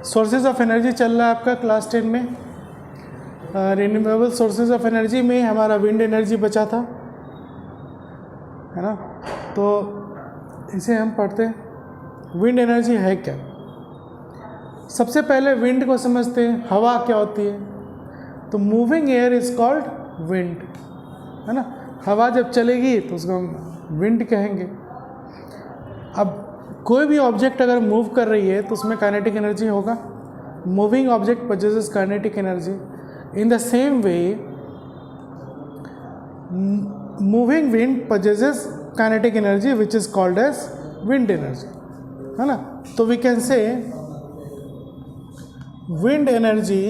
Sources of energy चल रहा है आपका क्लास 10 में। रिन्यूएबल सोर्सेज ऑफ एनर्जी में हमारा विंड एनर्जी बचा था, है ना। तो इसे हम पढ़ते हैं। विंड एनर्जी है क्या? सबसे पहले विंड को समझते हैं। हवा क्या होती है? तो moving air is called wind, है ना। हवा जब चलेगी तो उसको हम विंड कहेंगे। अब कोई भी ऑब्जेक्ट अगर मूव कर रही है तो उसमें काइनेटिक एनर्जी होगा। Moving object possesses kinetic energy. In the same way moving wind possesses kinetic energy which is called as wind energy, है ना। तो we can say wind energy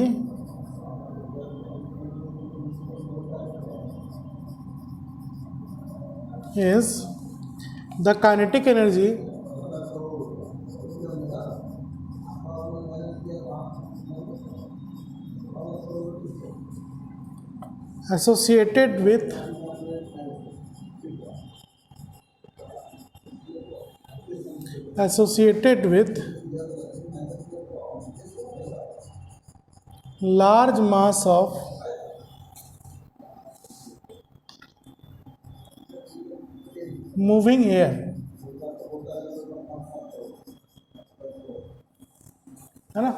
is the kinetic energy associated with large mass of moving air, है ना।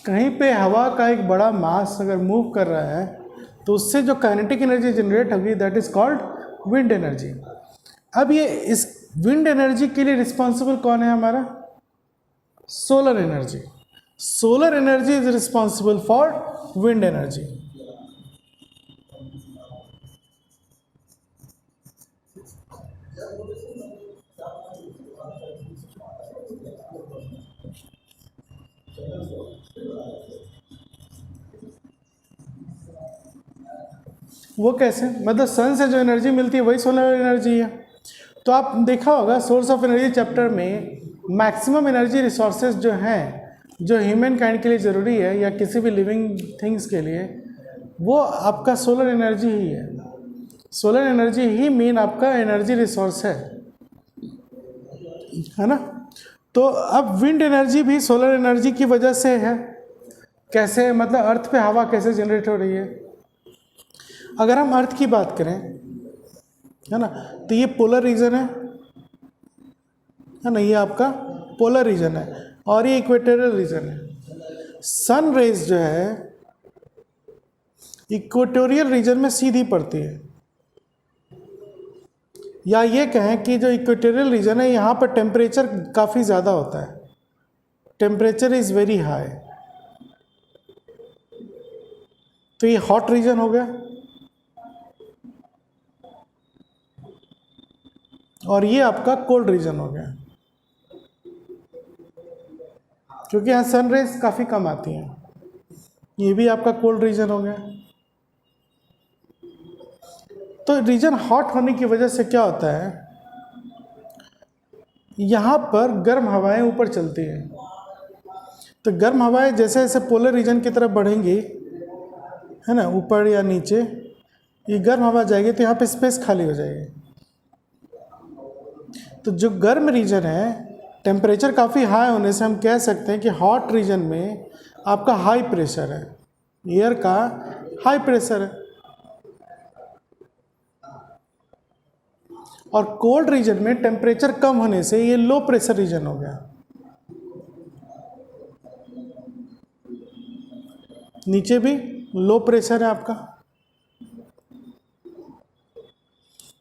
कहीं पे हवा का एक बड़ा मास अगर मूव कर रहा है तो उससे जो काइनेटिक एनर्जी जनरेट होगी that is called wind energy. अब ये इस विंड एनर्जी के लिए रिस्पॉन्सिबल कौन है? हमारा solar energy. Solar energy is responsible for wind energy. वो कैसे? मतलब सन से जो एनर्जी मिलती है वही सोलर एनर्जी है। तो आप देखा होगा सोर्स ऑफ एनर्जी चैप्टर में मैक्सिमम एनर्जी रिसोर्सेज जो हैं जो ह्यूमन काइंड के लिए ज़रूरी है या किसी भी लिविंग थिंग्स के लिए, वो आपका सोलर एनर्जी ही है। सोलर एनर्जी ही मेन आपका एनर्जी रिसोर्स है ना। तो अब विंड एनर्जी भी सोलर एनर्जी की वजह से है। कैसे? मतलब अर्थ पे हवा कैसे जनरेट हो रही है? अगर हम अर्थ की बात करें, है ना, तो ये पोलर रीजन है ना, ये आपका पोलर रीजन है और ये इक्वेटोरियल रीजन है। सन रेज जो है इक्वेटोरियल रीजन में सीधी पड़ती है, या ये कहें कि जो इक्वेटोरियल रीजन है यहाँ पर टेम्परेचर काफ़ी ज़्यादा होता है, टेम्परेचर इज़ वेरी हाई। तो ये हॉट रीजन हो गया और ये आपका कोल्ड रीजन हो गया, क्योंकि यहाँ सन रेज काफ़ी कम आती हैं। ये भी आपका कोल्ड रीजन हो गया। तो रीजन हॉट होने की वजह से क्या होता है, यहाँ पर गर्म हवाएं ऊपर चलती हैं। तो गर्म हवाएं जैसे जैसे पोलर रीजन की तरफ बढ़ेंगी, है ना, ऊपर या नीचे, ये गर्म हवा जाएगी तो यहाँ पे स्पेस खाली हो जाएगी। तो जो गर्म रीजन है, टेम्परेचर काफ़ी हाई होने से हम कह सकते हैं कि हॉट रीजन में आपका हाई प्रेशर है, एयर का हाई प्रेशर है। और कोल्ड रीजन में टेम्परेचर कम होने से ये लो प्रेशर रीजन हो गया, नीचे भी लो प्रेशर है आपका।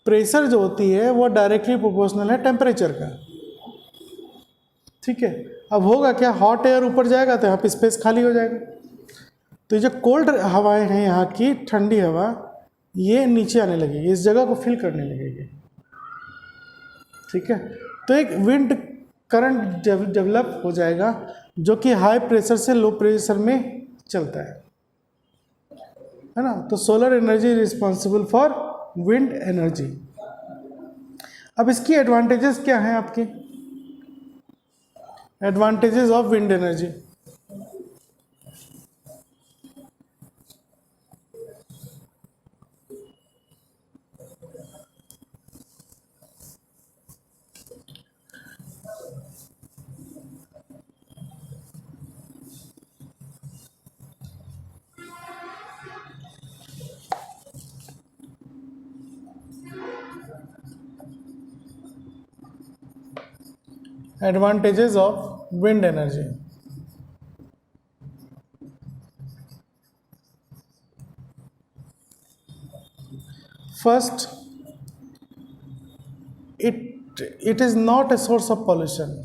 प्रेशर जो होती है वो डायरेक्टली प्रोपोर्शनल है टेम्परेचर का, ठीक है। अब होगा क्या, हॉट एयर ऊपर जाएगा तो यहाँ पे स्पेस खाली हो जाएगा। तो ये जो कोल्ड हवाएं हैं यहाँ की, ठंडी हवा, ये नीचे आने लगेगी, इस जगह को फिल करने लगेगी, ठीक है। तो एक विंड करंट डेवलप हो जाएगा जो कि हाई प्रेशर से लो प्रेशर में चलता है ना। तो solar energy responsible for wind energy. अब इसकी एडवांटेजेस क्या हैं आपकी? Advantages of wind energy. Advantages of wind energy. First, it is not a source of pollution.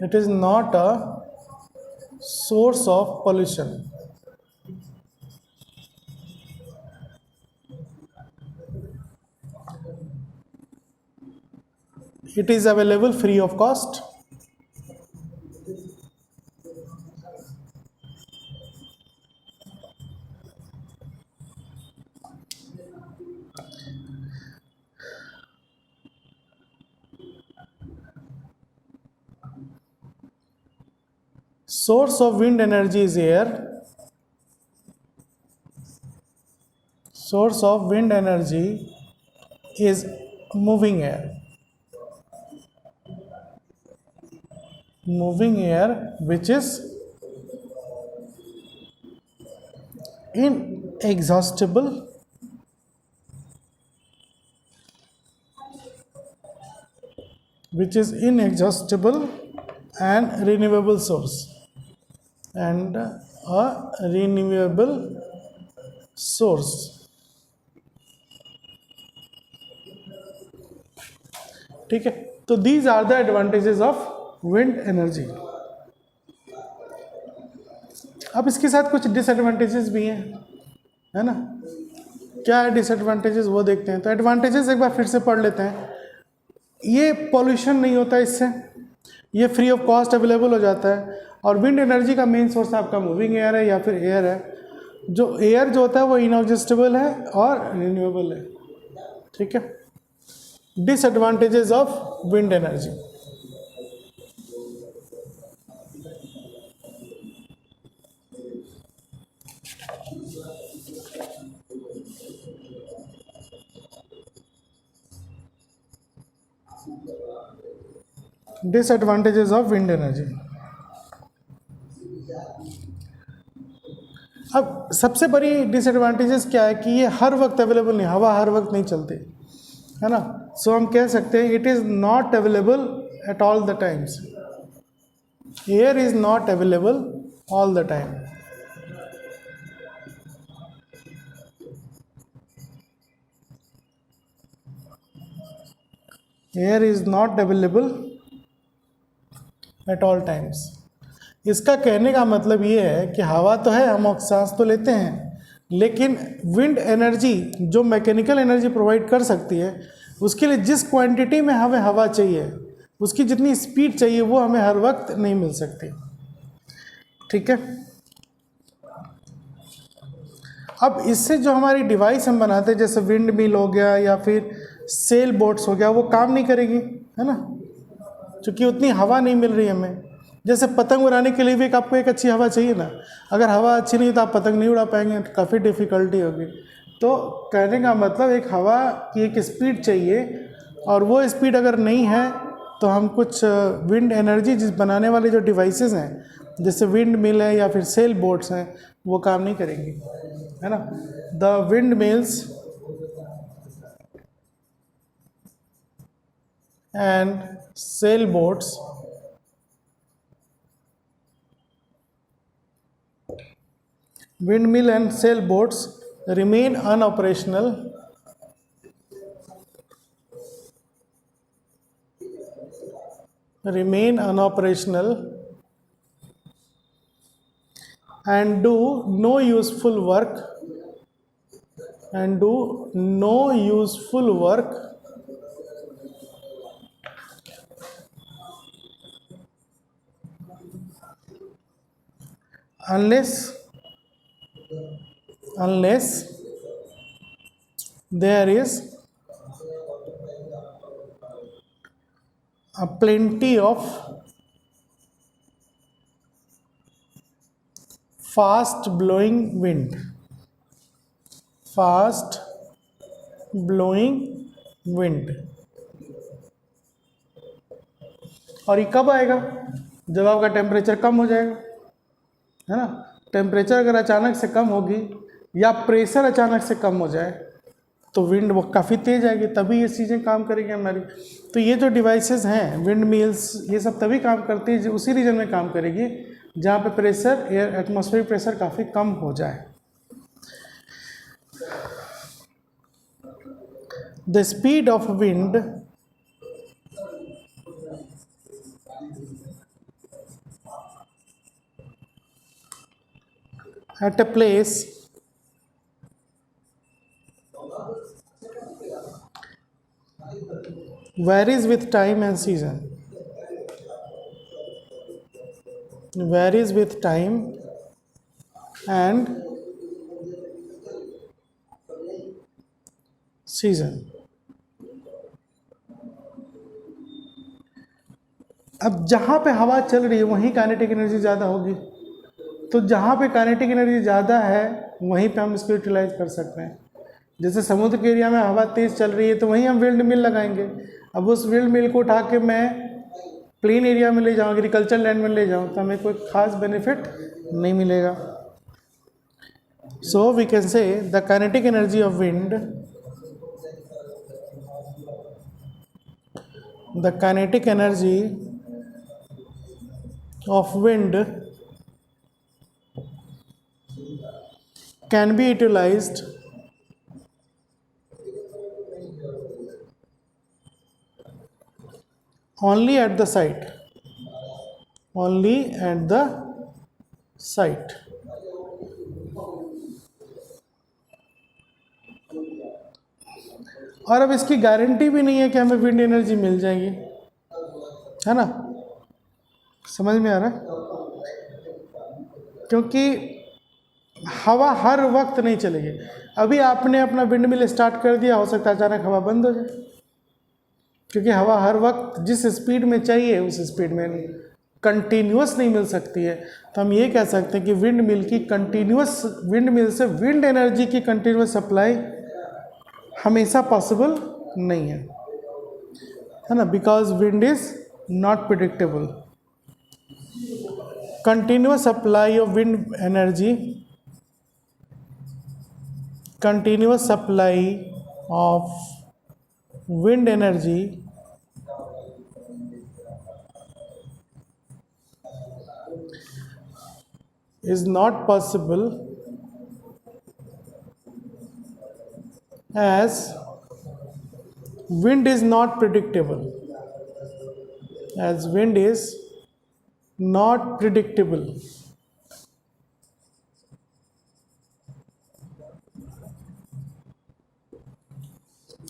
It is not a source of pollution. It is available free of cost. Source of wind energy is air. Source of wind energy is moving air. Moving air which is inexhaustible and renewable source and a renewable source. ठीक है, तो these are the advantages of wind energy. अब इसके साथ कुछ disadvantages भी हैं, है ना. क्या है डिसएडवांटेजेस वो देखते हैं. तो एडवांटेजेस एक बार फिर से पढ़ लेते हैं. ये पॉल्यूशन नहीं होता इससे, ये फ्री ऑफ कॉस्ट अवेलेबल हो जाता है. और विंड एनर्जी का मेन सोर्स आपका मूविंग एयर है या फिर एयर है. जो एयर जो होता है वो इनएग्जॉस्टेबल है और रिन्यूएबल है. ठीक है. Disadvantages of wind energy. Disadvantages of wind energy. अब सबसे बड़ी डिसएडवांटेजेस क्या है कि ये हर वक्त अवेलेबल नहीं, हवा हर वक्त नहीं चलती, है ना. सो हम कह सकते हैं it is not available at all the times. Air is not available all the time. Air is not available at all times. इसका कहने का मतलब ये है कि हवा तो है, हम सांस तो लेते हैं, लेकिन विंड एनर्जी जो मैकेनिकल एनर्जी प्रोवाइड कर सकती है उसके लिए जिस क्वांटिटी में हमें हवा चाहिए, उसकी जितनी स्पीड चाहिए वो हमें हर वक्त नहीं मिल सकती. ठीक है. अब इससे जो हमारी डिवाइस हम बनाते हैं जैसे विंड मिल हो गया या फिर सेल बोट्स हो गया, वो काम नहीं करेगी, है ना, क्योंकि उतनी हवा नहीं मिल रही हमें. जैसे पतंग उड़ाने के लिए भी आपको एक अच्छी हवा चाहिए ना. अगर हवा अच्छी नहीं तो आप पतंग नहीं उड़ा पाएंगे, तो काफ़ी डिफ़िकल्टी होगी. तो कहने का मतलब एक हवा की एक स्पीड चाहिए, और वो स्पीड अगर नहीं है तो हम कुछ विंड एनर्जी जिस बनाने वाले जो डिवाइसेस हैं जैसे विंड मिल है या फिर सेल बोट्स हैं वो काम नहीं करेंगी, है ना. The wind mills and cell boats windmill and sail boats remain unoperational and do no useful work unless there is a plenty of fast blowing wind. और ये कब आएगा? जब आपका टेम्परेचर कम हो जाएगा, है ना. टेम्परेचर अगर अचानक से कम होगी या प्रेशर अचानक से कम हो जाए तो विंड वो काफ़ी तेज आएगी, तभी ये चीज़ें काम करेगी हमारी। तो ये जो डिवाइसेस हैं विंड मिल्स, ये सब तभी काम करती है उसी रीजन में काम करेगी जहाँ पे प्रेशर, एयर एटमॉस्फेरिक प्रेशर काफ़ी कम हो जाए। The speed of wind at a place varies with time and season. Varies with time and season. अब जहाँ पे हवा चल रही है वहीं काइनेटिक एनर्जी ज़्यादा होगी, तो जहाँ पे काइनेटिक एनर्जी ज़्यादा है वहीं पे हम इसको यूटिलाइज कर सकते हैं। जैसे समुद्र के एरिया में हवा तेज़ चल रही है तो वहीं हम विंड मिल लगाएंगे। अब उस विंड मिल को उठा के मैं प्लेन एरिया में ले जाऊँ, एग्रीकल्चर लैंड में ले जाऊँ, तो हमें कोई खास बेनिफिट नहीं मिलेगा। So we can say the kinetic energy of wind, the kinetic energy of wind can be utilized only at the site, only at the site. और अब इसकी गारंटी भी नहीं है कि हमें विंड एनर्जी मिल जाएगी, है ना? समझ में आ रहा है? क्योंकि हवा हर वक्त नहीं चलेगी। अभी आपने अपना विंड मिल स्टार्ट कर दिया, हो सकता है अचानक हवा बंद हो जाए, क्योंकि हवा हर वक्त जिस स्पीड में चाहिए उस स्पीड में कंटिन्यूस नहीं मिल सकती है। तो हम ये कह सकते हैं कि विंड मिल की कंटिन्यूस, विंड मिल से विंड एनर्जी की कंटिन्यूस सप्लाई हमेशा पॉसिबल नहीं है ना? Because wind is not predictable. continuous supply of wind energy, continuous supply of wind energy is not possible as wind is not predictable, as wind is not predictable.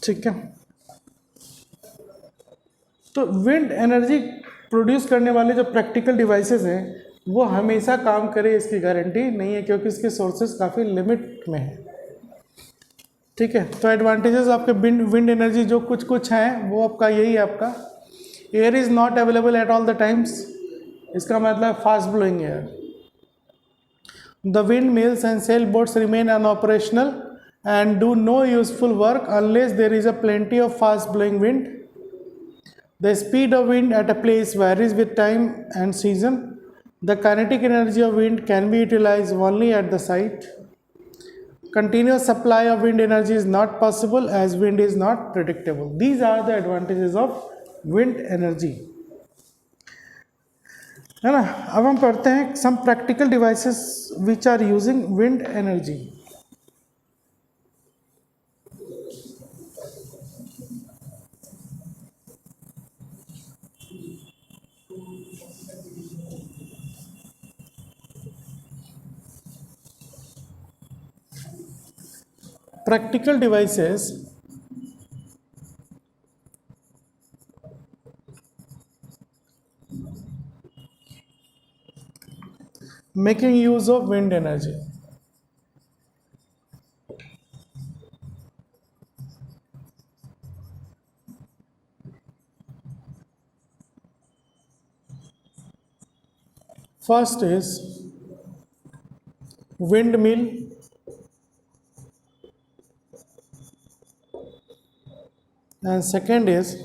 ठीक है, तो wind energy produce करने वाले जो practical devices हैं वो हमेशा काम करे इसकी गारंटी नहीं है, क्योंकि इसके सोर्सेस काफ़ी लिमिट में है। ठीक है, तो एडवांटेजेस आपके विंड एनर्जी जो कुछ कुछ हैं वो आपका यही है। आपका air is not available at all the times, इसका मतलब fast blowing air. The wind mills and cell boats remain unoperational and do no useful work unless there is a plenty of fast blowing wind. The speed of wind at a place varies with time and season. The kinetic energy of wind can be utilized only at the site. Continuous supply of wind energy is not possible as wind is not predictable. These are the advantages of wind energy. है ना? अब हम पढ़ते हैं some practical devices which are using wind energy. Practical devices making use of wind energy. First is windmill, and second is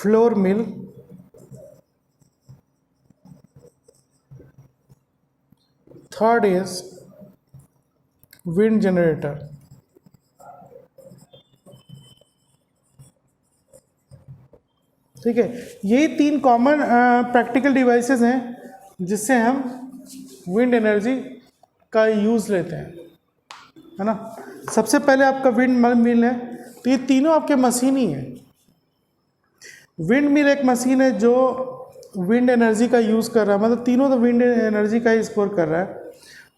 floor mill, third is wind generator. ठीक है, यही तीन कॉमन प्रैक्टिकल डिवाइसेस हैं जिससे हम विंड एनर्जी का use लेते हैं, है ना। सबसे पहले आपका विंड मिल है, तो ये तीनों आपके मशीन ही हैं। विंड मिल एक मशीन है जो विंड एनर्जी का यूज़ कर रहा है, मतलब तीनों तो विंड एनर्जी का ही स्टोर कर रहा है।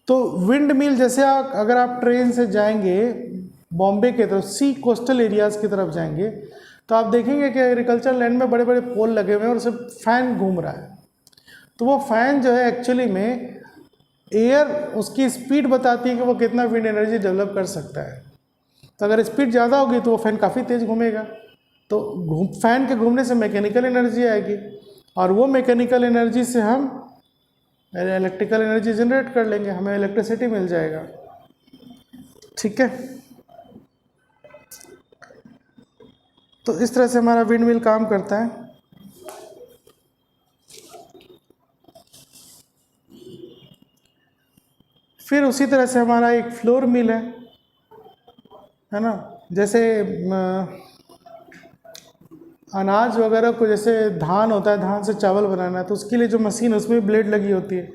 तो विंड मिल जैसे अगर आप ट्रेन से जाएंगे बॉम्बे के तरफ, सी कोस्टल एरियाज़ की तरफ जाएंगे, तो आप देखेंगे कि एग्रीकल्चर लैंड में बड़े बड़े पोल लगे हुए हैं और उससे फैन घूम रहा है। तो वो फैन जो है एक्चुअली में एयर उसकी स्पीड बताती है कि वो कितना विंड एनर्जी डेवलप कर सकता है। तो अगर स्पीड ज़्यादा होगी तो वो फैन काफ़ी तेज़ घूमेगा, तो फैन के घूमने से मैकेनिकल एनर्जी आएगी, और वो मैकेनिकल एनर्जी से हम इलेक्ट्रिकल एनर्जी जनरेट कर लेंगे, हमें इलेक्ट्रिसिटी मिल जाएगा। ठीक है, तो इस तरह से हमारा विंड मिल काम करता है। फिर उसी तरह से हमारा एक फ्लोर मिल है ना। जैसे अनाज वगैरह को, जैसे धान होता है, धान से चावल बनाना है, तो उसके लिए जो मशीन, उसमें भी ब्लेड लगी होती है,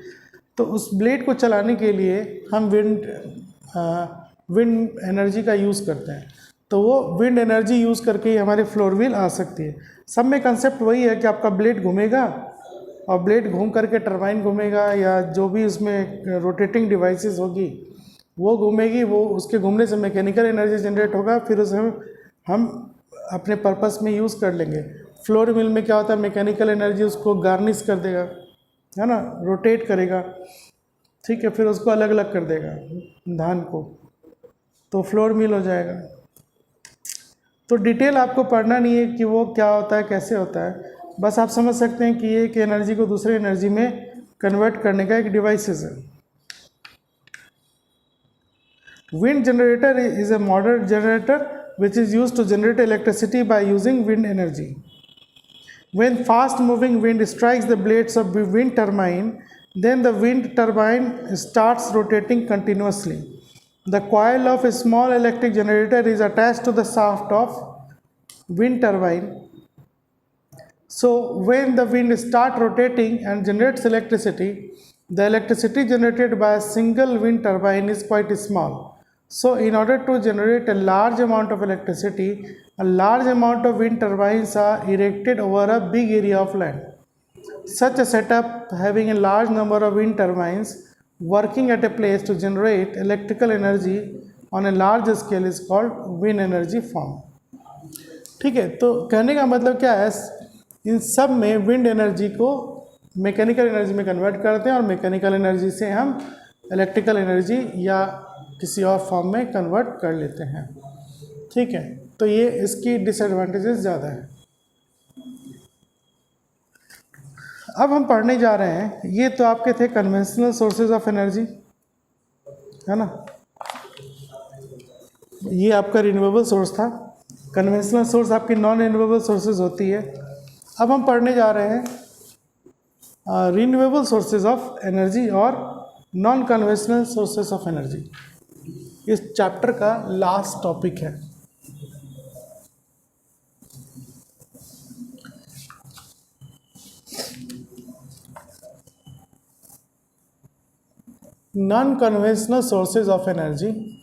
तो उस ब्लेड को चलाने के लिए हम विंड एनर्जी का यूज़ करते हैं। तो वो विंड एनर्जी यूज़ करके ही हमारे फ्लोर व्हील आ सकती है। सब में कंसेप्ट वही है कि आपका ब्लेड घूमेगा और ब्लेड घूम करके टरबाइन घूमेगा, या जो भी उसमें रोटेटिंग डिवाइसेस होगी वो घूमेगी, वो उसके घूमने से मैकेनिकल एनर्जी जनरेट होगा, फिर उसे हम अपने पर्पस में यूज़ कर लेंगे। फ्लोर मिल में क्या होता है, मैकेनिकल एनर्जी उसको गार्निश कर देगा, है ना, रोटेट करेगा, ठीक है, फिर उसको अलग अलग कर देगा धान को, तो फ्लोर मिल हो जाएगा। तो डिटेल आपको पढ़ना नहीं है कि वो क्या होता है, कैसे होता है, बस आप समझ सकते हैं कि ये एक एनर्जी को दूसरे एनर्जी में कन्वर्ट करने का एक डिवाइसेस है। Wind generator is a modern generator which is used to generate electricity by using wind energy. When fast moving wind strikes the blades of the wind turbine, then the wind turbine starts rotating continuously. The coil of a small electric generator is attached to the shaft of wind turbine. So when the wind starts rotating and generates electricity, the electricity generated by a single wind turbine is quite small. So in order to generate a large amount of electricity, a large amount of wind turbines are erected over a big area of land. Such a setup, having a large number of wind turbines working at a place to generate electrical energy on a large scale, is called wind energy farm. ठीक है, तो कहने का मतलब क्या है, इन सब में विंड एनर्जी को मैकेनिकल एनर्जी में कन्वर्ट करते हैं, और मैकेनिकल एनर्जी से हम इलेक्ट्रिकल एनर्जी या किसी और फॉर्म में कन्वर्ट कर लेते हैं। ठीक है, तो ये इसकी डिसएडवांटेजेस ज़्यादा है। अब हम पढ़ने जा रहे हैं, ये तो आपके थे कन्वेंशनल सोर्सेज ऑफ एनर्जी, है ना, ये आपका रिन्यूएबल सोर्स था। कन्वेंशनल सोर्स आपकी नॉन रिन्यूएबल सोर्सेज होती है। अब हम पढ़ने जा रहे हैं रिन्यूएबल सोर्सेज ऑफ एनर्जी और non conventional sources of energy. इस चैप्टर का लास्ट टॉपिक है। Non conventional sources of energy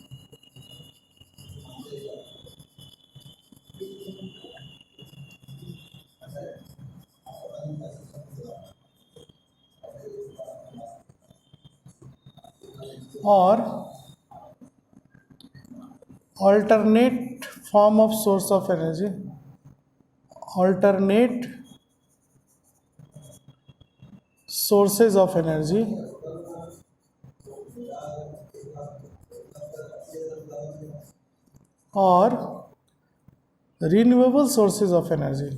और alternate form of source of energy, alternate sources of energy और renewable sources of energy।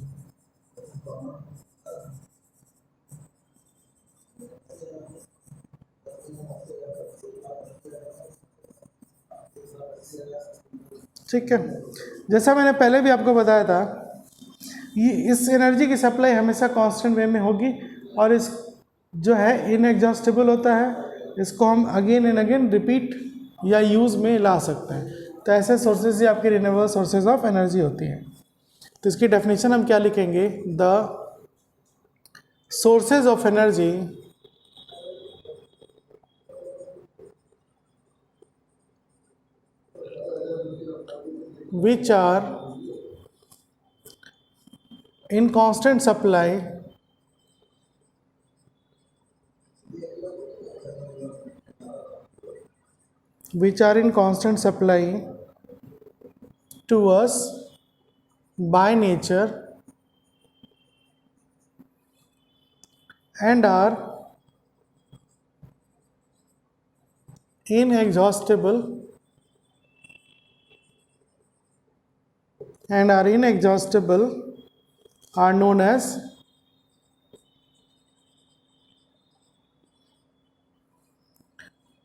ठीक है, जैसा मैंने पहले भी आपको बताया था, ये इस एनर्जी की सप्लाई हमेशा कांस्टेंट वे में होगी, और इस जो है इनएग्जॉस्टेबल होता है, इसको हम अगेन एंड अगेन रिपीट या यूज़ में ला सकते हैं। तो ऐसे सोर्सेज ही आपकी रिन्यूएबल सोर्सेज ऑफ एनर्जी होती हैं। तो इसकी डेफिनेशन हम क्या लिखेंगे, the sources of energy which are in constant supply to us by nature and are inexhaustible are known as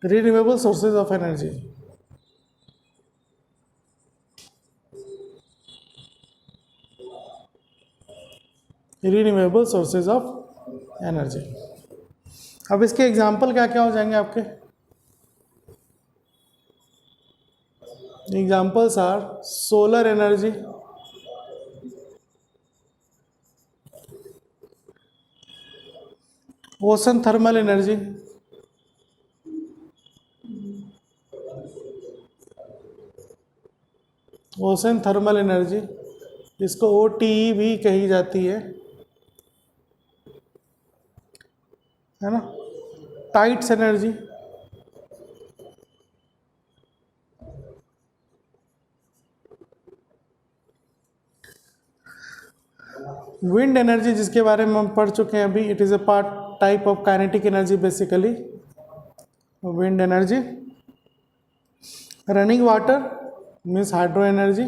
renewable sources of energy. Renewable sources of energy. अब इसके example क्या क्या हो जाएंगे आपके? Examples are solar energy, ocean thermal energy, इसको OTE भी कही जाती है ना। टाइड्स एनर्जी, विंड एनर्जी जिसके बारे में हम पढ़ चुके हैं अभी, it is a part type of kinetic energy basically, wind energy. Running water means hydro energy,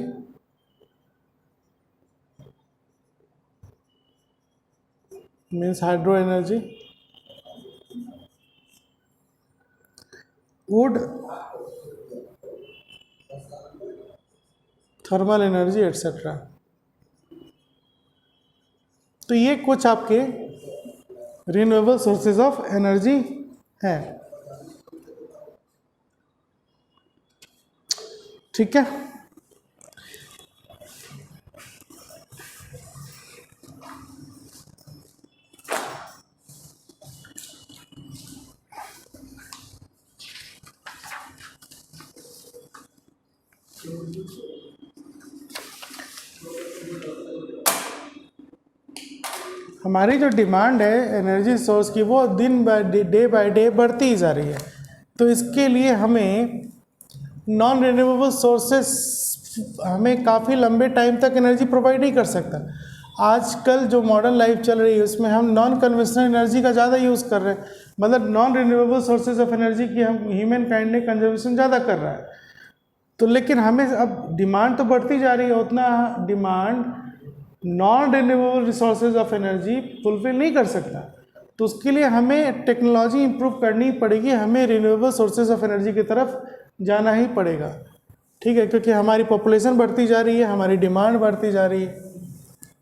would thermal energy etcetera. तो ये कुछ आपके रिन्यूएबल सोर्सेज ऑफ एनर्जी हैं। ठीक है, हमारी जो डिमांड है एनर्जी सोर्स की वो दिन बाय डे बढ़ती ही जा रही है। तो इसके लिए हमें नॉन रिन्यूएबल सोर्सेस हमें काफ़ी लंबे टाइम तक एनर्जी प्रोवाइड नहीं कर सकता। आजकल जो मॉडर्न लाइफ चल रही है उसमें हम नॉन कन्वेंशनल एनर्जी का ज़्यादा यूज़ कर रहे हैं, मतलब non renewable sources of energy की हम ह्यूमन काइंड ने कंजर्वेशन ज़्यादा कर रहा है। तो लेकिन हमें अब डिमांड तो बढ़ती जा रही है, उतना demand non renewable resources of energy fulfil नहीं कर सकता। तो उसके लिए हमें टेक्नोलॉजी इंप्रूव करनी पड़ेगी, हमें रिन्यूएबल सोर्सेज ऑफ एनर्जी की तरफ जाना ही पड़ेगा। ठीक है, क्योंकि हमारी पॉपुलेशन बढ़ती जा रही है, हमारी डिमांड बढ़ती जा रही है।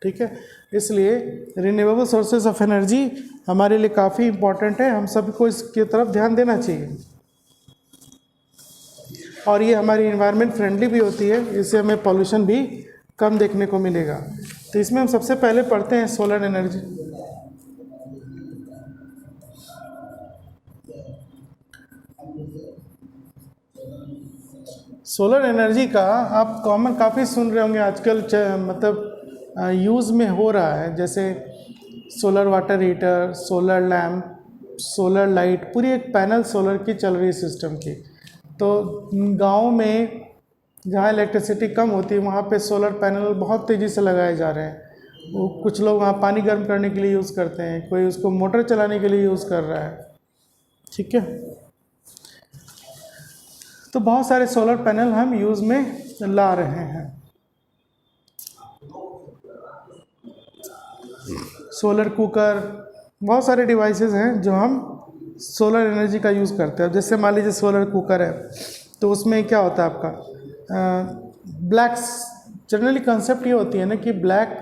ठीक है, इसलिए रिन्यूएबल सोर्सेज ऑफ एनर्जी हमारे लिए काफ़ी इम्पॉर्टेंट है, हम सबको इसकी तरफ ध्यान देना चाहिए। और ये हमारी इन्वायरमेंट फ्रेंडली भी होती है, इससे हमें पॉल्यूशन भी कम देखने को मिलेगा। तो इसमें हम सबसे पहले पढ़ते हैं सोलर एनर्जी। सोलर एनर्जी का आप कॉमन काफ़ी सुन रहे होंगे आजकल, मतलब यूज़ में हो रहा है, जैसे solar water heater, solar lamp, solar light, पूरी एक पैनल सोलर की चल रही है सिस्टम की। तो गांव में जहाँ इलेक्ट्रिसिटी कम होती है वहाँ पे सोलर पैनल बहुत तेज़ी से लगाए जा रहे हैं। वो कुछ लोग वहाँ पानी गर्म करने के लिए यूज़ करते हैं, कोई उसको मोटर चलाने के लिए यूज़ कर रहा है। ठीक है, तो बहुत सारे सोलर पैनल हम यूज़ में ला रहे हैं। सोलर कुकर, बहुत सारे डिवाइसेस हैं जो हम सोलर एनर्जी का यूज़ करते हैं। जैसे मान लीजिए सोलर कुकर है, तो उसमें क्या होता है आपका ब्लैक, जनरली कंसेप्ट ये होती है ना कि black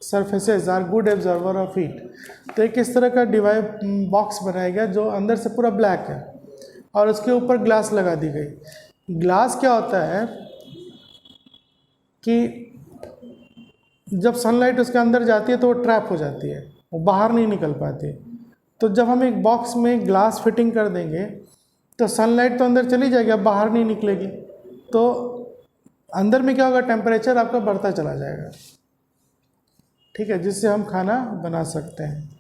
surfaces are good absorber of heat. तो एक इस तरह का डिवाइस बॉक्स बनाया गया जो अंदर से पूरा ब्लैक है, और उसके ऊपर ग्लास लगा दी गई। ग्लास क्या होता है कि जब सनलाइट उसके अंदर जाती है तो वो ट्रैप हो जाती है, वो बाहर नहीं निकल पाती। तो जब हम एक बॉक्स में ग्लास फिटिंग कर देंगे तो सनलाइट तो अंदर चली जाएगी, अब बाहर नहीं निकलेगी, तो अंदर में क्या होगा, टेम्परेचर आपका बढ़ता चला जाएगा। ठीक है, जिससे हम खाना बना सकते हैं,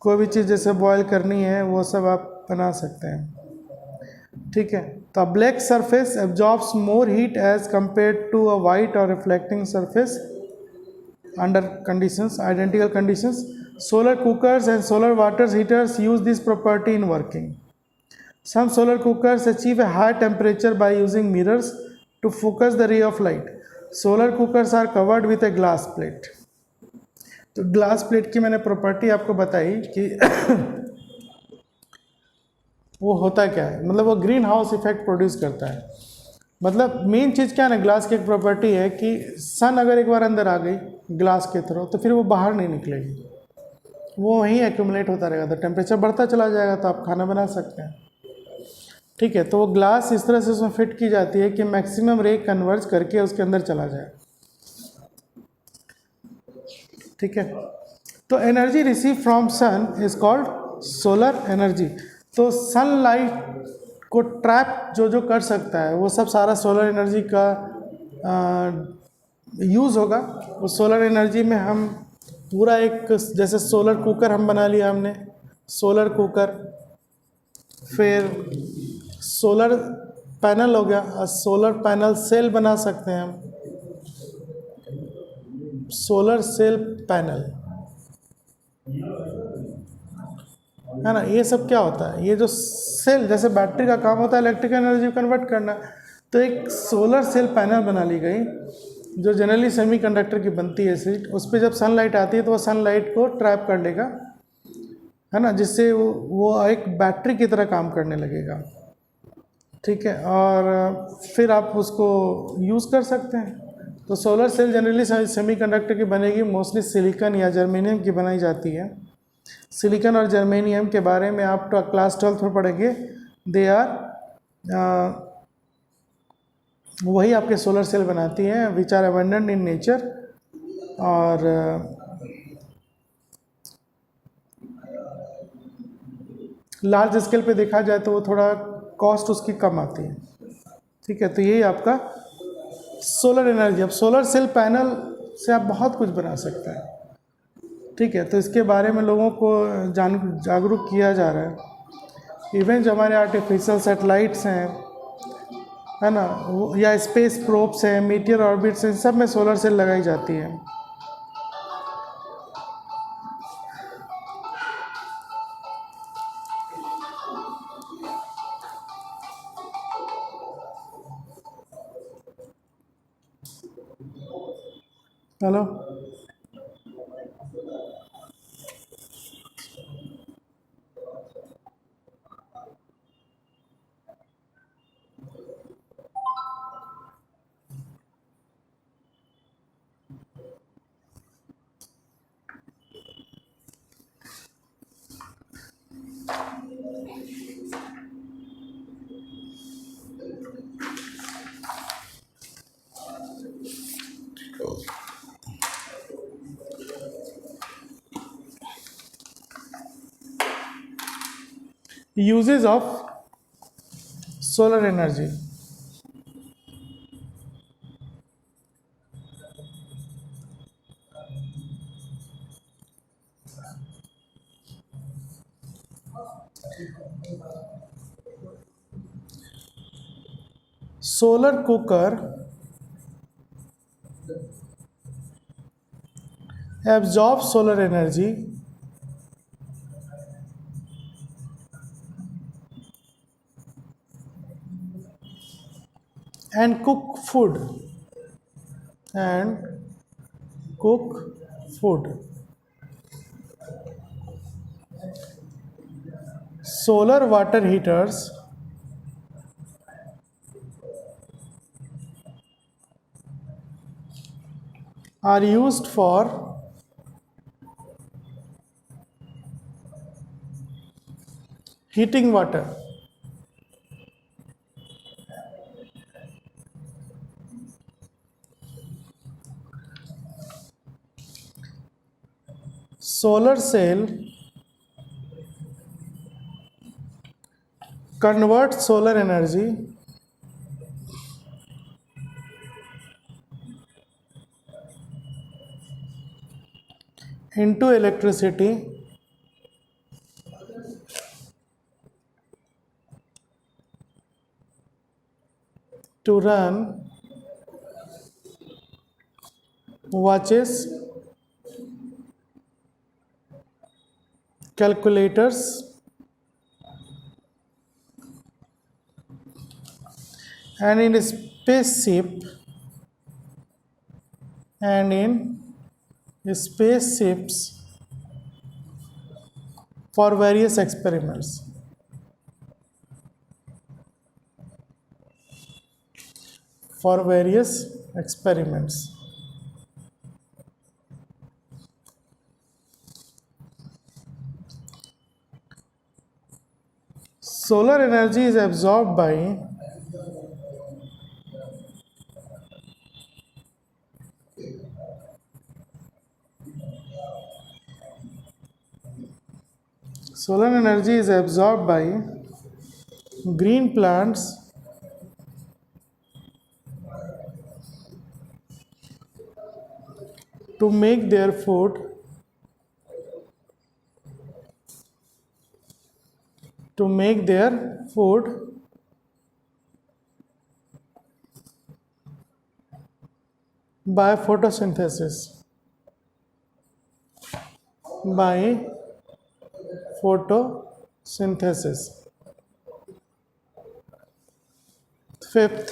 कोई भी चीज़ जैसे बॉयल करनी है वो सब आप बना सकते हैं। ठीक है, तो black surface absorbs more heat as compare to a white और reflecting surface under conditions, identical conditions. Solar cookers and solar water heaters use this property in working. Some solar cookers achieve a high temperature by using mirrors to focus the ray of light. Solar cookers are covered with a glass plate. तो glass plate की मैंने property आपको बताई कि वो होता क्या है, मतलब वो ग्रीन हाउस इफेक्ट प्रोड्यूस करता है। मतलब मेन चीज़ क्या है ना, ग्लास की एक प्रॉपर्टी है कि सन अगर एक बार अंदर आ गई ग्लास के थ्रू तो फिर वो बाहर नहीं निकलेगी, वो वहीं एक्यूमुलेट होता रहेगा, तो टेम्परेचर बढ़ता चला जाएगा, तो आप खाना बना सकते हैं। ठीक है, तो वो ग्लास इस तरह से उसमें फिट की जाती है कि मैक्सिमम रे कन्वर्ज करके उसके अंदर चला जाए। ठीक है, तो energy receive from sun is called solar energy. तो सनलाइट को ट्रैप जो जो कर सकता है वो सब सारा सोलर एनर्जी का यूज़ होगा। उस सोलर एनर्जी में हम पूरा एक, जैसे सोलर कुकर हम बना लिया हमने, सोलर कुकर, फिर सोलर पैनल हो गया, सोलर पैनल सेल बना सकते हैं हम, सोलर सेल पैनल, है ना। ये सब क्या होता है, ये जो सेल, जैसे बैटरी का काम होता है इलेक्ट्रिकल एनर्जी कन्वर्ट करना, तो एक सोलर सेल पैनल बना ली गई जो जनरली सेमीकंडक्टर की बनती है शीट, उस पर जब सनलाइट आती है तो वो सनलाइट को ट्रैप कर लेगा, है ना, जिससे वो एक बैटरी की तरह काम करने लगेगा। ठीक है, और फिर आप उसको यूज़ कर सकते हैं। तो सोलर सेल जनरली सेमीकंडक्टर की बनेगी, मोस्टली सिलिकॉन या जर्मेनियम की बनाई जाती है। सिलिकॉन और जर्मेनियम के बारे में आप क्लास 12 में पढ़ेंगे। दे आर वही आपके सोलर सेल बनाती हैं, which are abundant in nature, और लार्ज स्केल पे देखा जाए तो वो थोड़ा कॉस्ट उसकी कम आती है। ठीक है, तो यही आपका सोलर एनर्जी। अब सोलर सेल पैनल से आप बहुत कुछ बना सकते हैं। ठीक है, तो इसके बारे में लोगों को जागरूक किया जा रहा है। इवन जो हमारे आर्टिफिशियल सैटेलाइट्स हैं, है ना, या स्पेस प्रोब्स हैं, मीटियर ऑर्बिट्स हैं, इन सब में सोलर सेल लगाई जाती है। Hello, uses of solar energy. Solar cooker absorbs solar energy and cook food and cook food. Solar water heaters are used for heating water. solar cell converts solar energy into electricity to run watches, calculators, and in spaceships for various experiments. For various experiments. Solar energy is absorbed by green plants to make their food by photosynthesis. Fifth,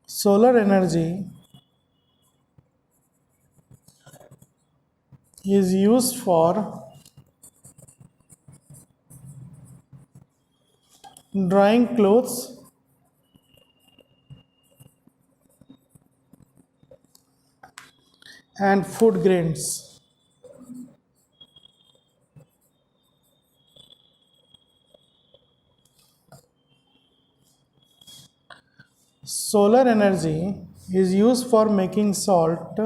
solar energy is used for drying clothes and food grains. Solar energy is used for making salt,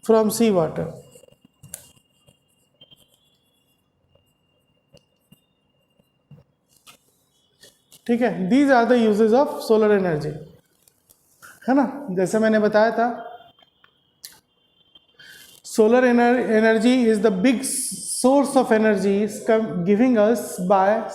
from seawater. ठीक है, these are the uses of solar energy, है ना। जैसे मैंने बताया था, solar energy is the big source of energy giving us by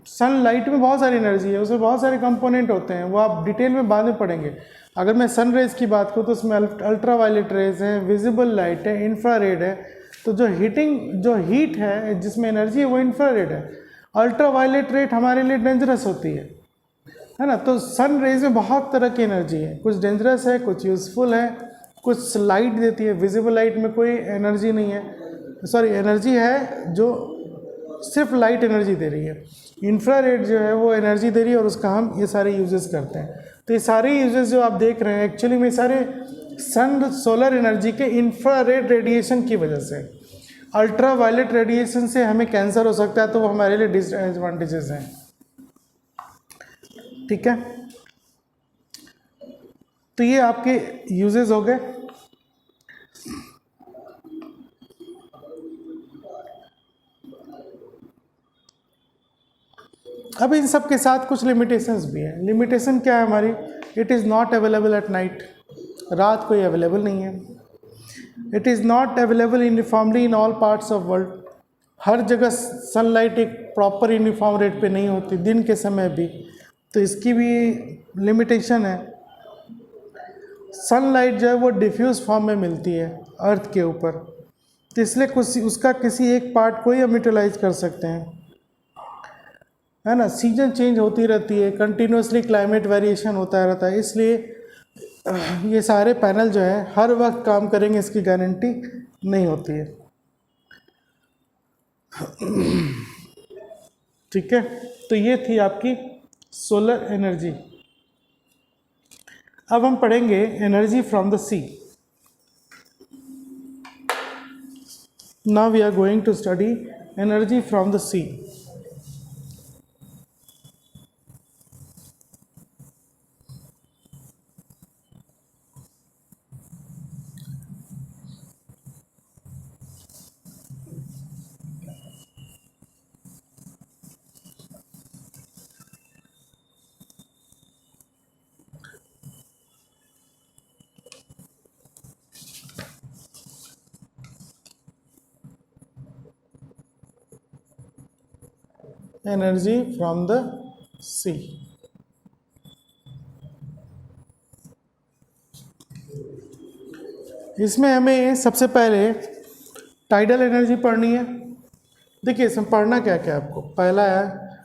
sunlight में बहुत सारी एनर्जी है, उसमें बहुत सारे कंपोनेंट होते हैं, वो आप डिटेल में बाद में पढ़ेंगे। अगर मैं सन रेज की बात करूँ तो उसमें अल्ट्रा वायलेट रेज है, विजिबल लाइट है, इंफ्रारेड है। तो जो हीट है जिसमें एनर्जी है वो इंफ्रारेड है। अल्ट्रा वायलेट रेट हमारे लिए डेंजरस होती है ना। तो सन रेज में बहुत तरह की एनर्जी है, कुछ डेंजरस है, कुछ यूज़फुल है, कुछ लाइट देती है। विजिबल लाइट में कोई एनर्जी नहीं है, सॉरी एनर्जी है जो सिर्फ लाइट एनर्जी दे रही है। इंफ्रारेड जो है वो एनर्जी दे रही है और उसका हम ये सारे यूजेस करते हैं। तो ये सारे यूजेस जो आप देख रहे हैं एक्चुअली में सारे सोलर एनर्जी के इंफ्रारेड रेडिएशन की वजह से। अल्ट्रा वायलेट रेडिएशन से हमें कैंसर हो सकता है, तो वो हमारे लिए डिसएडवांटेजेस हैं। ठीक है, तो ये आपके यूजेस हो गए। अब इन सब के साथ कुछ लिमिटेशंस भी हैं। लिमिटेशन क्या है हमारी? It is not available at night, रात को ये अवेलेबल नहीं है। It is not available uniformly in all parts of world, हर जगह सनलाइट एक प्रॉपर यूनिफॉर्म रेट पे नहीं होती, दिन के समय भी, तो इसकी भी लिमिटेशन है। सनलाइट जो है वो डिफ्यूज़ फॉर्म में मिलती है अर्थ के ऊपर, तो इसलिए कुछ उसका किसी एक पार्ट को ही हम यूटिलाइज कर सकते हैं, है ना। सीजन चेंज होती रहती है, कंटिन्यूसली क्लाइमेट वेरिएशन होता रहता है, इसलिए ये सारे पैनल जो है हर वक्त काम करेंगे इसकी गारंटी नहीं होती है। ठीक है, तो ये थी आपकी सोलर एनर्जी। अब हम पढ़ेंगे energy from the sea. Now we are going to study energy from the sea. Energy from the sea. इसमें हमें सबसे पहले टाइडल एनर्जी पढ़नी है. देखिए इसमें पढ़ना क्या क्या है आपको. पहला है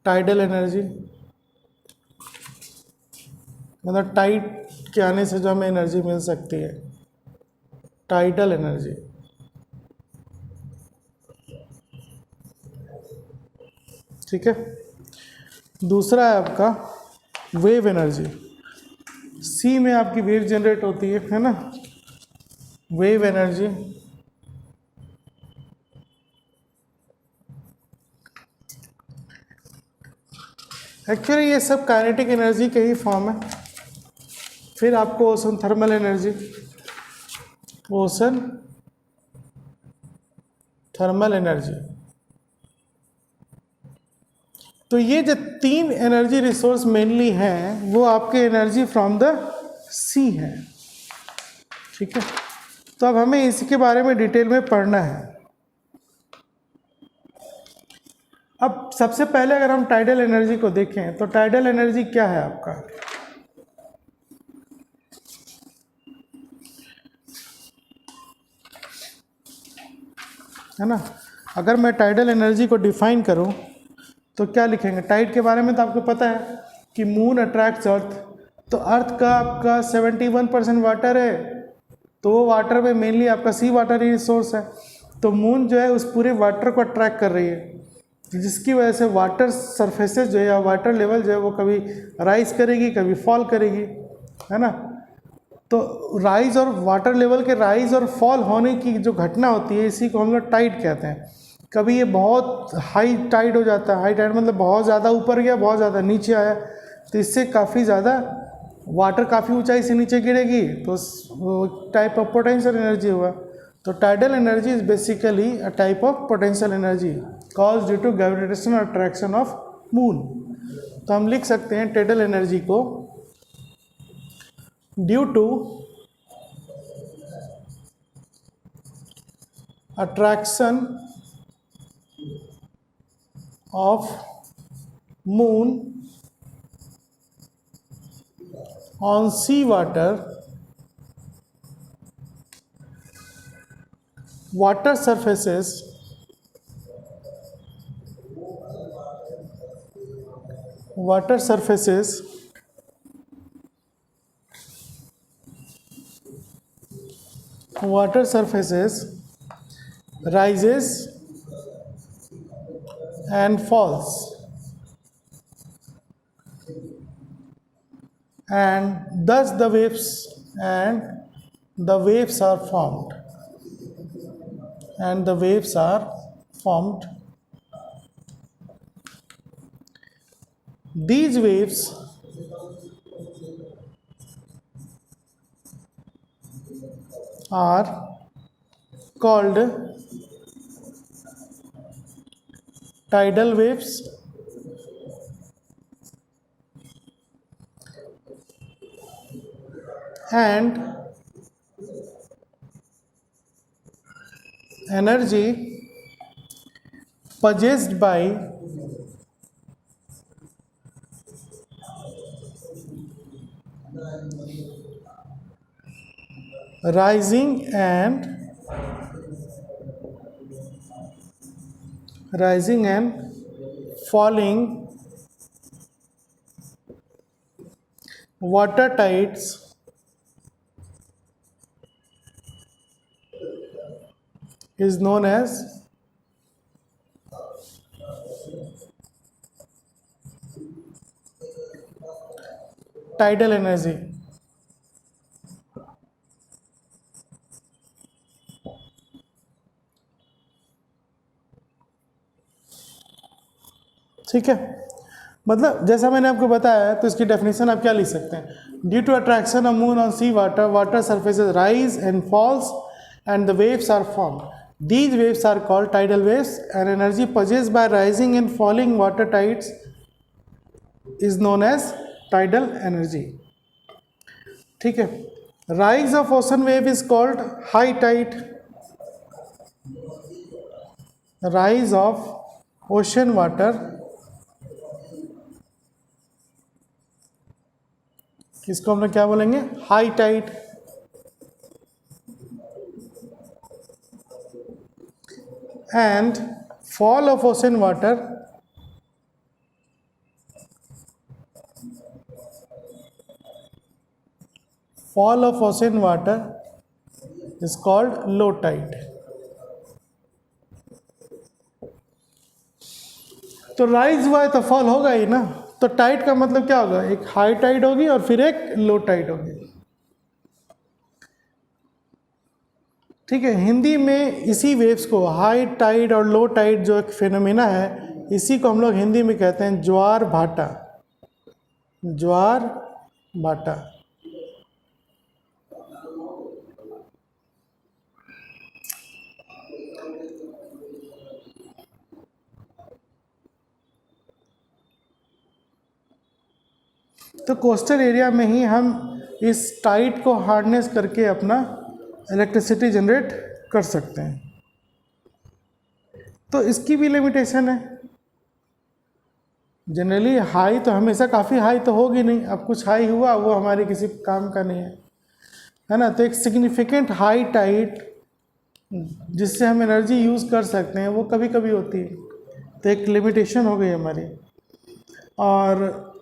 टाइडल एनर्जी, मतलब टाइड के आने से जो हमें एनर्जी मिल सकती है, टाइडल एनर्जी. ठीक है. दूसरा है आपका वेव एनर्जी. सी में आपकी वेव जनरेट होती है ना, वेव एनर्जी. एक्चुअली ये सब काइनेटिक एनर्जी के ही फॉर्म है. फिर आपको ocean thermal energy, ocean thermal energy. तो ये जो तीन एनर्जी रिसोर्स मेनली हैं वो आपके एनर्जी फ्रॉम द सी है. ठीक है. तो अब हमें इसके बारे में डिटेल में पढ़ना है. अब सबसे पहले अगर हम टाइडल एनर्जी को देखें तो टाइडल एनर्जी क्या है आपका. है ना. अगर मैं टाइडल एनर्जी को डिफाइन करूं तो क्या लिखेंगे. टाइड के बारे में तो आपको पता है कि मून अट्रैक्ट्स अर्थ. तो अर्थ का आपका 71% वाटर है, तो वो वाटर में मेनली आपका सी वाटर ही रिसोर्स है. तो मून जो है उस पूरे वाटर को अट्रैक्ट कर रही है, जिसकी वजह से वाटर सरफेसेस जो है या वाटर लेवल जो है वो कभी राइज करेगी कभी फॉल करेगी. है ना. तो राइज और वाटर लेवल के राइज और फॉल होने की जो घटना होती है इसी को हम लोग टाइड कहते हैं. कभी ये बहुत हाई टाइड हो जाता है. हाई टाइड मतलब बहुत ज़्यादा ऊपर गया, बहुत ज़्यादा नीचे आया, तो इससे काफ़ी ज़्यादा वाटर काफ़ी ऊंचाई से नीचे गिरेगी, तो टाइप ऑफ पोटेंशियल एनर्जी हुआ. तो tidal energy is basically a type of potential energy cause due to gravitational attraction of moon. तो हम लिख सकते हैं टाइडल एनर्जी को due to attraction of moon on sea water, water surfaces rises and falls, and thus the waves are formed, these waves are called tidal waves and energy possessed by rising and falling water tides is known as tidal energy. ठीक है, मतलब जैसा मैंने आपको बताया है, तो इसकी डेफिनेशन आप क्या लिख सकते हैं, due to attraction of moon on sea water, water surfaces rise and falls and the waves are formed, these waves are called tidal waves and energy possessed by rising and falling water tides is known as tidal energy. ठीक है, rise of ocean wave is called high tide, rise of ocean water इसको हम लोग क्या बोलेंगे, high tide. And fall of ocean water fall of ocean water is called low tide। तो rise हुआ है तो फॉल होगा ही ना, तो टाइड का मतलब क्या होगा, एक हाई टाइड होगी और फिर एक लो टाइड होगी। ठीक है, हिंदी में इसी वेव्स को हाई टाइड और लो टाइड जो एक फिनोमेना है, इसी को हम लोग हिंदी में कहते हैं ज्वार भाटा, ज्वार भाटा। तो कोस्टल एरिया में ही हम इस टाइड को हार्नेस करके अपना इलेक्ट्रिसिटी जनरेट कर सकते हैं। तो इसकी भी लिमिटेशन है, जनरली हाई तो हमेशा काफ़ी हाई तो होगी नहीं, अब कुछ हाई हुआ वो हमारे किसी काम का नहीं है ना। तो एक सिग्निफिकेंट हाई टाइड जिससे हम एनर्जी यूज़ कर सकते हैं वो कभी कभी होती है, तो एक लिमिटेशन हो गई हमारी। और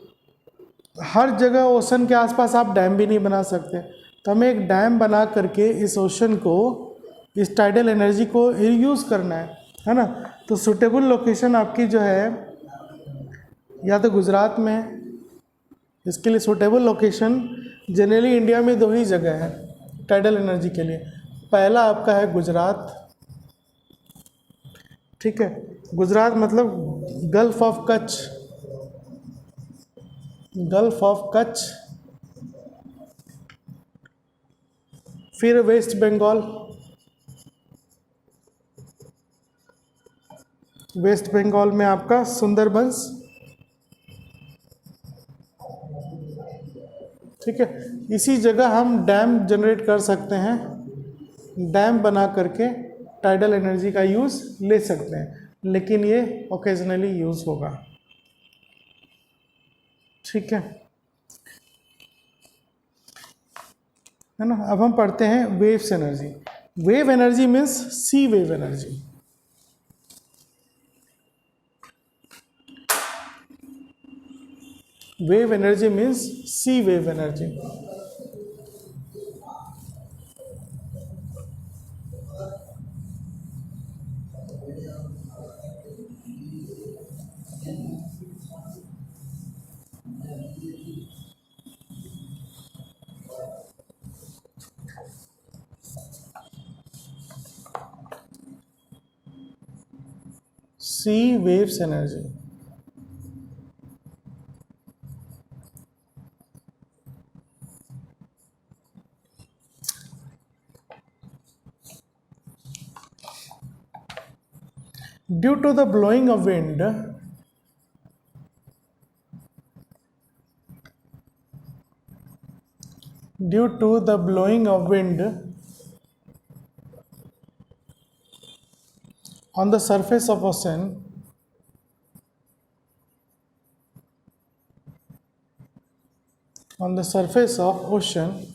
हर जगह ओशन के आसपास आप डैम भी नहीं बना सकते, तो हमें एक डैम बना करके इस ओशन को, इस टाइडल एनर्जी को यूज़ करना है ना। तो सूटेबल लोकेशन आपकी जो है या तो गुजरात में है, इसके लिए सूटेबल लोकेशन जनरली इंडिया में दो ही जगह है टाइडल एनर्जी के लिए। पहला आपका है गुजरात, ठीक है, गुजरात मतलब gulf of Kutch, gulf of Kutch. फिर वेस्ट बंगाल, वेस्ट बंगाल में आपका सुंदरबंस, ठीक है। इसी जगह हम डैम जनरेट कर सकते हैं, डैम बना करके टाइडल एनर्जी का यूज़ ले सकते हैं, लेकिन ये ओकेजनली यूज़ होगा, ठीक है ना। अब हम पढ़ते हैं waves energy. Wave energy means sea wave energy. Wave energy means sea wave energy. sea waves energy. Due to the blowing of wind, due to the blowing of wind on the surface of ocean, on the surface of ocean,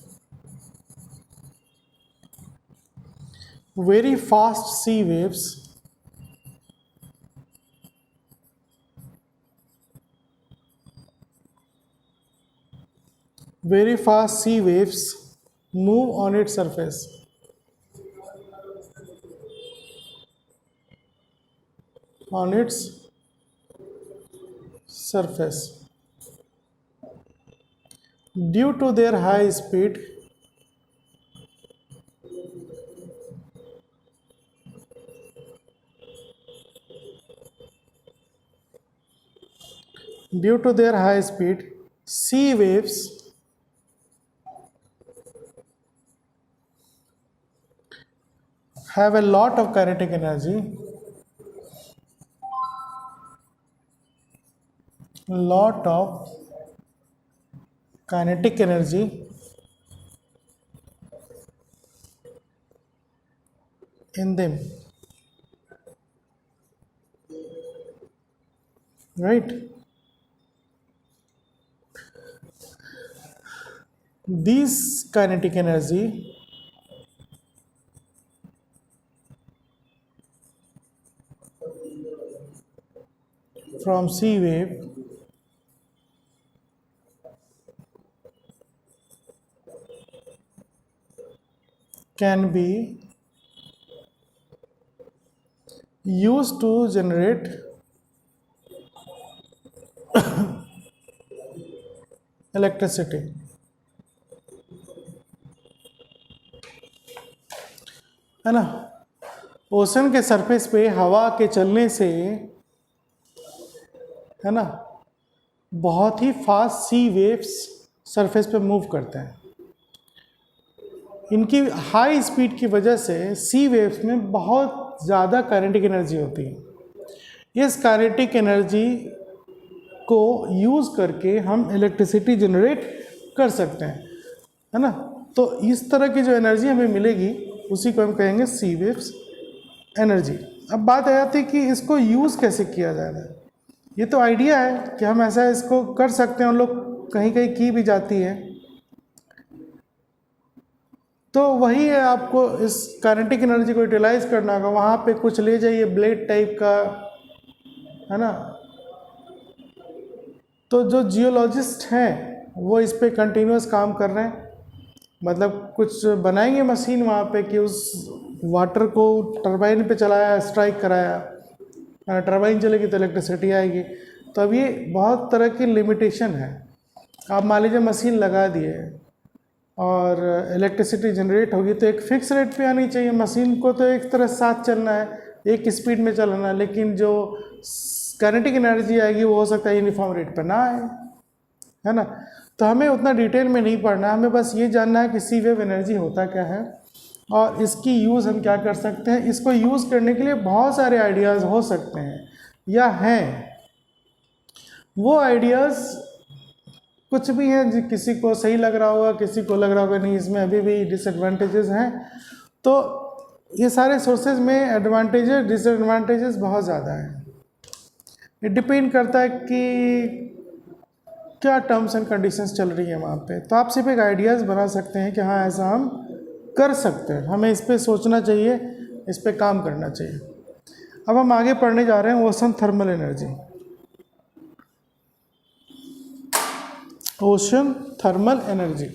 very fast sea waves move on its surface. On its surface. Due to their high speed, due to their high speed, sea waves have a lot of kinetic energy, lot of kinetic energy in them, right? This kinetic energy from sea wave can be used to generate electricity, है ना। Ocean के surface पे हवा के चलने से, है ना, बहुत ही फास्ट सी वेव्स सरफेस पे मूव करते हैं। इनकी हाई स्पीड की वजह से सी वेव्स में बहुत ज़्यादा काइनेटिक एनर्जी होती है। इस काइनेटिक एनर्जी को यूज़ करके हम इलेक्ट्रिसिटी जनरेट कर सकते हैं, है ना। तो इस तरह की जो एनर्जी हमें मिलेगी उसी को हम कहेंगे सी वेव्स एनर्जी। अब बात आ जाती है कि इसको यूज़ कैसे किया जाएगा। ये तो आइडिया है कि हम ऐसा इसको कर सकते हैं, और लोग कहीं कहीं की भी जाती है। तो वही है, आपको इस काइनेटिक एनर्जी को यूटिलाइज करना होगा। वहाँ पे कुछ ले जाइए ब्लेड टाइप का, है ना। तो जो जियोलॉजिस्ट हैं वो इस पे कंटिन्यूस काम कर रहे हैं, मतलब कुछ बनाएंगे मशीन वहाँ पे कि उस वाटर को टरबाइन पे चलाया, स्ट्राइक कराया, टरबाइन चलेगी तो इलेक्ट्रिसिटी आएगी। तो अब ये बहुत तरह की लिमिटेशन है। आप मान लीजिए मशीन लगा दिए और इलेक्ट्रिसिटी जनरेट होगी तो एक फिक्स रेट पे आनी चाहिए। मशीन को तो एक तरह साथ चलना है, एक स्पीड में चलना है, लेकिन जो काइनेटिक एनर्जी आएगी वो हो सकता है यूनिफॉर्म रेट पर ना आए, है ना। तो हमें उतना डिटेल में नहीं पढ़ना, हमें बस ये जानना है कि सी वेव एनर्जी होता क्या है और इसकी यूज़ हम क्या कर सकते हैं। इसको यूज़ करने के लिए बहुत सारे आइडियाज़ हो सकते हैं या हैं। वो आइडियाज़ कुछ भी हैं, किसी को सही लग रहा होगा, किसी को लग रहा होगा नहीं इसमें अभी भी डिसएडवांटेजेस हैं। तो ये सारे सोर्सेज में एडवांटेजेस डिसएडवांटेजेस बहुत ज़्यादा हैं। ये डिपेंड करता है कि क्या टर्म्स एंड कंडीशंस चल रही है वहाँ पे। तो आप सिर्फ एक आइडियाज़ बना सकते हैं कि हाँ ऐसा हम कर सकते हैं, हमें इस पर सोचना चाहिए, इस पर काम करना चाहिए। अब हम आगे पढ़ने जा रहे हैं ocean thermal energy. Ocean thermal energy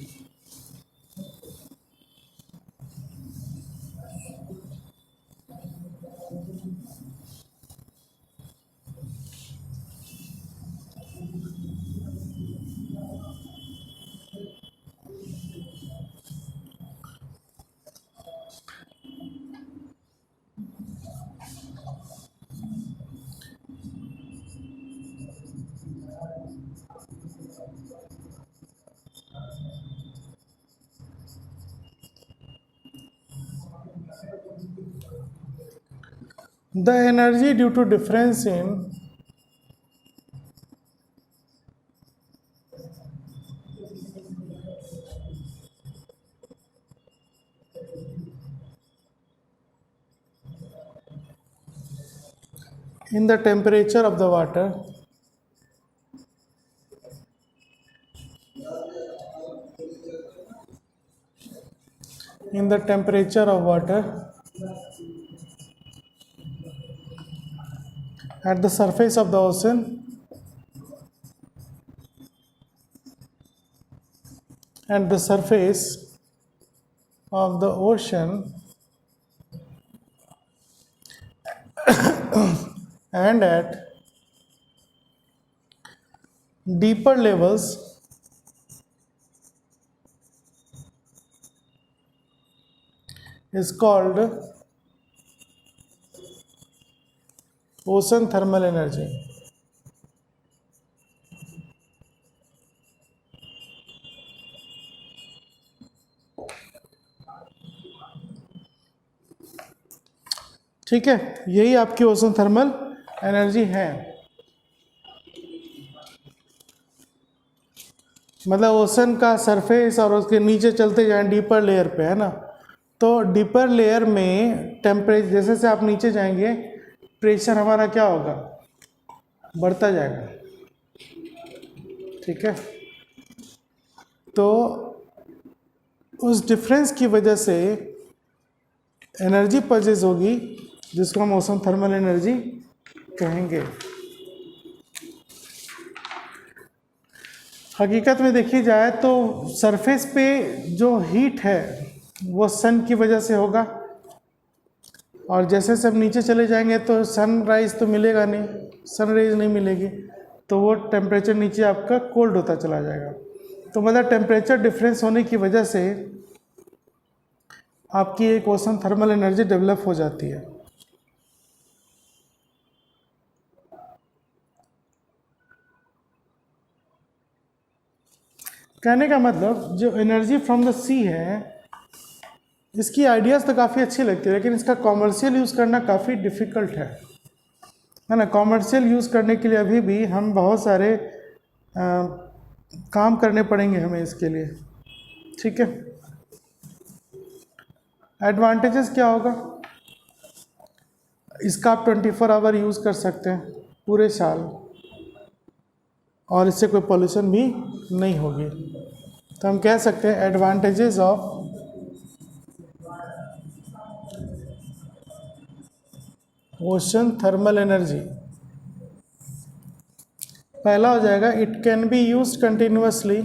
the energy due to difference in the temperature of the water at the surface of the ocean and the surface of the ocean and at deeper levels is called ocean thermal energy. ठीक है, यही आपकी ocean thermal energy है। मतलब ocean का surface और उसके नीचे चलते जाएं डीपर लेयर पे, है ना। तो डीपर लेयर में टेम्परेचर जैसे से आप नीचे जाएंगे प्रेशर हमारा क्या होगा, बढ़ता जाएगा। ठीक है, तो उस डिफरेंस की वजह से एनर्जी परचेज होगी जिसको हम ओशन थर्मल एनर्जी कहेंगे। हकीकत में देखी जाए तो सरफेस पे जो हीट है वो सन की वजह से होगा, और जैसे सब नीचे चले जाएंगे तो सनराइज तो मिलेगा नहीं, सनराइज नहीं मिलेगी, तो वो टेम्परेचर नीचे आपका कोल्ड होता चला जाएगा। तो मतलब टेम्परेचर डिफरेंस होने की वजह से आपकी एक ओशन थर्मल एनर्जी डेवलप हो जाती है। कहने का मतलब जो एनर्जी फ्रॉम द सी है, इसकी आइडियाज़ तो काफ़ी अच्छी लगती है, लेकिन इसका कॉमर्शियल यूज़ करना काफ़ी डिफ़िकल्ट है ना। कॉमर्शियल यूज़ करने के लिए अभी भी हम बहुत सारे काम करने पड़ेंगे हमें इसके लिए। ठीक है, एडवांटेजेस क्या होगा, इसका आप 24 आवर यूज़ कर सकते हैं पूरे साल, और इससे कोई पॉल्यूशन भी नहीं होगी। तो हम कह सकते हैं advantages of ocean thermal energy. पहला हो जाएगा, it can be used continuously.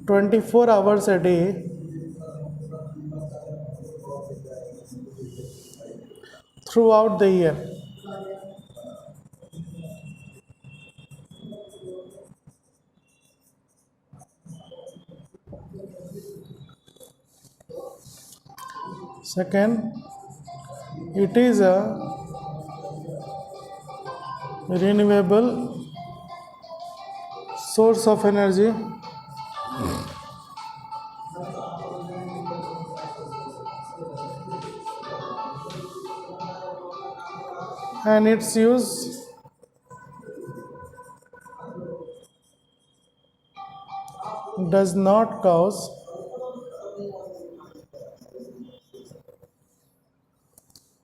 (24 hours a day) throughout the year. Second, it is a renewable source of energy and its use does not cause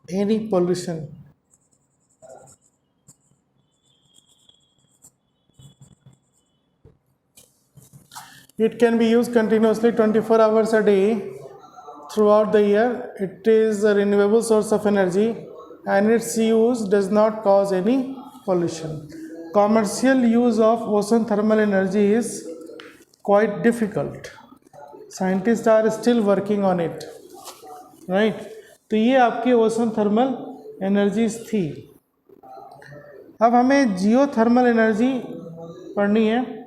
any pollution. It can be used continuously 24 hours a day throughout the year. It is a renewable source of energy and its use does not cause any pollution. Commercial use of ocean thermal energy is quite difficult. Scientists are still working on it. Right? तो ये आपकी ocean thermal energies थी। अब हमें जियो thermal energy पढ़नी है।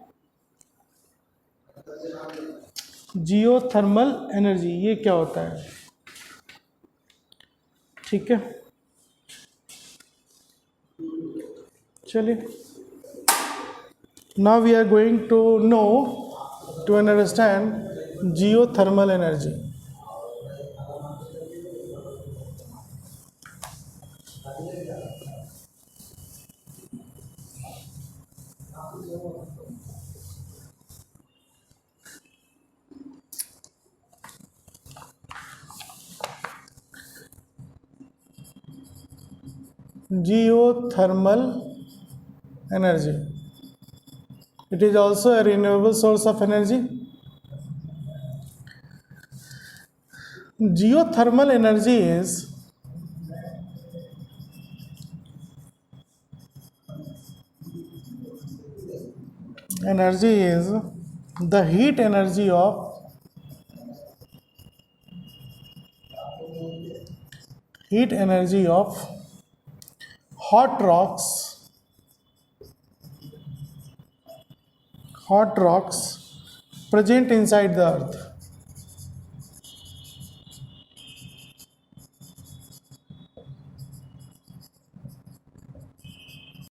जियो thermal energy ये क्या होता है, ठीक है, चलिए। Now we are going to know to understand geothermal energy. Geothermal energy. It is also a renewable source of energy. Geothermal energy is the heat energy of hot rocks present inside the earth.